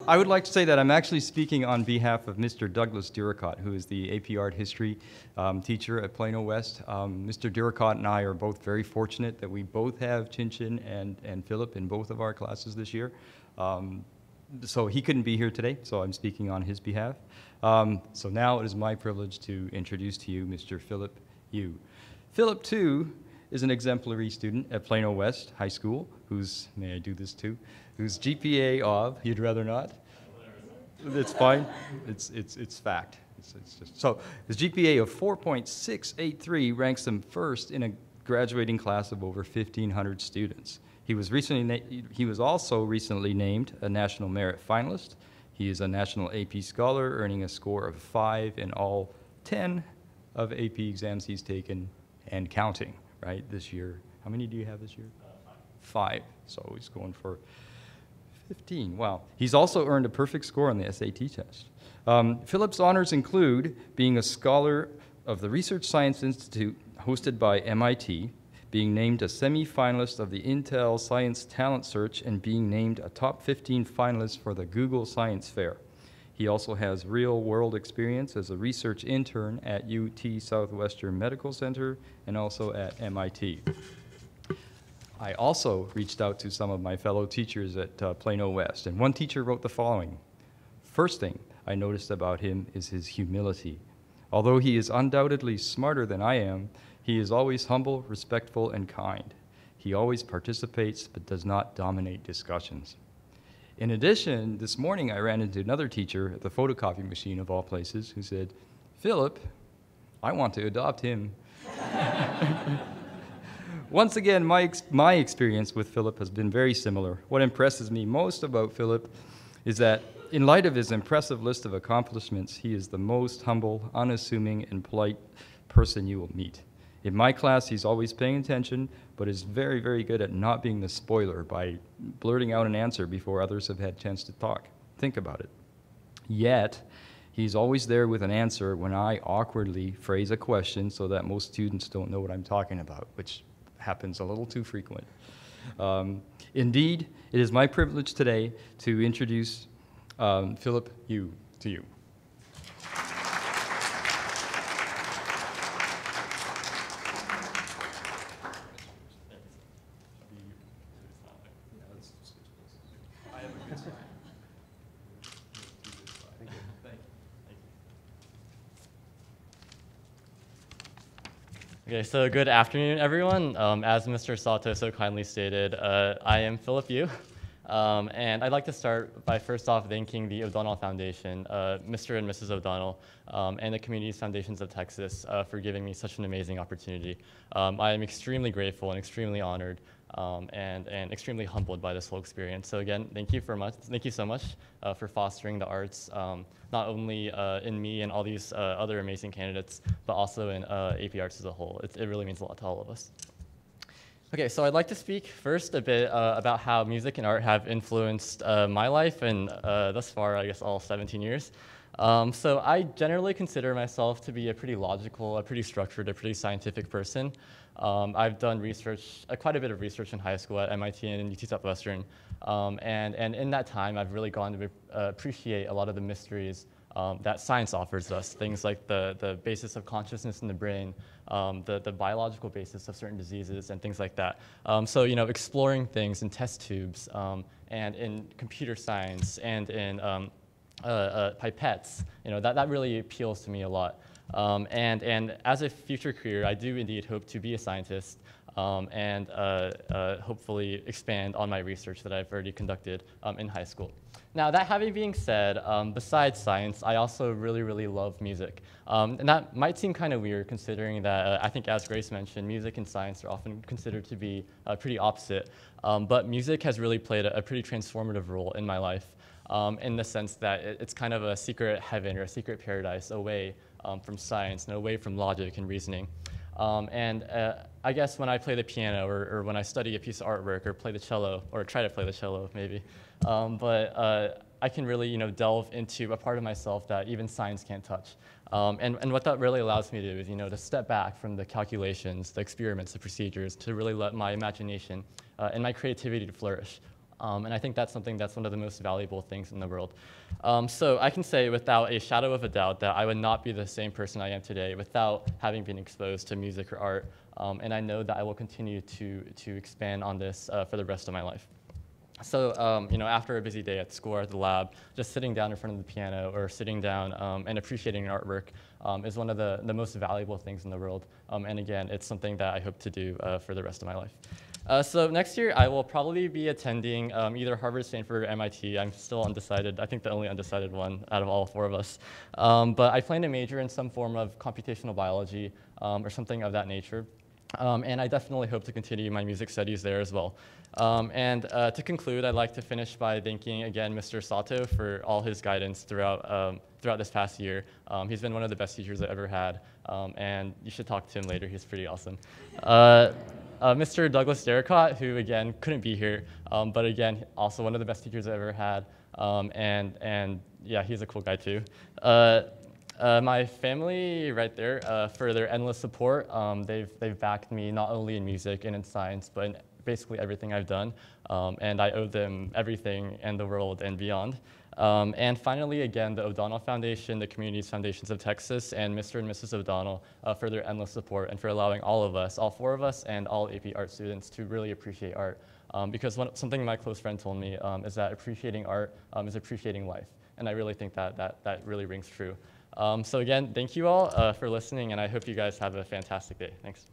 I would like to say that I'm actually speaking on behalf of Mr. Douglas Duricott, who is the AP Art History teacher at Plano West. Mr. Duricott and I are both very fortunate that we both have Chin and Phillip in both of our classes this year. So he couldn't be here today, so I'm speaking on his behalf. So now it is my privilege to introduce to you Mr. Phillip Yu. Phillip, too, is an exemplary student at Plano West High School, whose, may I do this too, whose GPA of, you'd rather not? It's fine, it's fact. It's just, so his GPA of 4.683 ranks him first in a graduating class of over 1,500 students. He was also recently named a National Merit Finalist. He is a National AP Scholar, earning a score of 5 in all 10 of AP exams he's taken and counting, right, this year. How many do you have this year? 5. So he's going for 15. Wow. He's also earned a perfect score on the SAT test. Phillip's honors include being a scholar of the Research Science Institute hosted by MIT, being named a semi-finalist of the Intel Science Talent Search, and being named a top 15 finalist for the Google Science Fair. He also has real-world experience as a research intern at UT Southwestern Medical Center and also at MIT. I also reached out to some of my fellow teachers at Plano West, and one teacher wrote the following. First thing I noticed about him is his humility. Although he is undoubtedly smarter than I am, he is always humble, respectful, and kind. He always participates but does not dominate discussions. In addition, this morning I ran into another teacher at the photocopy machine of all places who said, "Phillip, I want to adopt him." Once again, my experience with Phillip has been very similar. What impresses me most about Phillip is that in light of his impressive list of accomplishments, he is the most humble, unassuming, and polite person you will meet. In my class, he's always paying attention, but is very, very good at not being the spoiler by blurting out an answer before others have had a chance to talk. Think about it. Yet, he's always there with an answer when I awkwardly phrase a question so that most students don't know what I'm talking about, which happens a little too frequent. Indeed, it is my privilege today to introduce Phillip Yu to you. Okay, so good afternoon, everyone. As Mr. Sato so kindly stated, I am Phillip Yu, and I'd like to start by first off thanking the O'Donnell Foundation, Mr. and Mrs. O'Donnell, and the Community Foundations of Texas for giving me such an amazing opportunity. I am extremely grateful and extremely honored and extremely humbled by this whole experience. So again, thank you so much for fostering the arts, not only in me and all these other amazing candidates, but also in AP Arts as a whole. It really means a lot to all of us. Okay, so I'd like to speak first a bit about how music and art have influenced my life and thus far, I guess, all 17 years. So I generally consider myself to be a pretty logical, a pretty structured, a pretty scientific person. I've done research, quite a bit of research in high school at MIT and UT Southwestern, and in that time I've really gone to appreciate a lot of the mysteries that science offers us, things like the basis of consciousness in the brain, the biological basis of certain diseases and things like that. So, you know, exploring things in test tubes and in computer science and in pipettes, you know, that really appeals to me a lot. And as a future career, I do indeed hope to be a scientist and hopefully expand on my research that I've already conducted in high school. Now, that having been said, besides science, I also really love music. And that might seem kind of weird considering that I think, as Grace mentioned, music and science are often considered to be pretty opposite. But music has really played a pretty transformative role in my life in the sense that it's kind of a secret heaven or a secret paradise away from science and away from logic and reasoning. I guess when I play the piano or when I study a piece of artwork or play the cello, or try to play the cello maybe, I can really, you know, delve into a part of myself that even science can't touch. And what that really allows me to do is, you know, to step back from the calculations, the experiments, the procedures, to really let my imagination and my creativity to flourish. And I think that's something that's one of the most valuable things in the world. So I can say without a shadow of a doubt that I would not be the same person I am today without having been exposed to music or art. And I know that I will continue to expand on this for the rest of my life. So, you know, after a busy day at school or at the lab, just sitting down in front of the piano or sitting down and appreciating artwork is one of the most valuable things in the world. And again, it's something that I hope to do for the rest of my life. So next year, I will probably be attending either Harvard, Stanford, or MIT. I'm still undecided. I think the only undecided one out of all four of us. But I plan to major in some form of computational biology or something of that nature. And I definitely hope to continue my music studies there as well. And to conclude, I'd like to finish by thanking again Mr. Sato for all his guidance throughout this past year. He's been one of the best teachers I've ever had, and you should talk to him later. He's pretty awesome. Mr. Douglas Derricott, who again couldn't be here, but again also one of the best teachers I've ever had, and yeah, he's a cool guy too. My family right there, for their endless support, they've backed me not only in music and in science, but in basically everything I've done, and I owe them everything in the world and beyond. And finally, again, the O'Donnell Foundation, the Communities Foundations of Texas, and Mr. and Mrs. O'Donnell for their endless support and for allowing all of us, all four of us, and all AP art students to really appreciate art. Because something my close friend told me is that appreciating art is appreciating life. And I really think that really rings true. So again, thank you all for listening, and I hope you guys have a fantastic day. Thanks.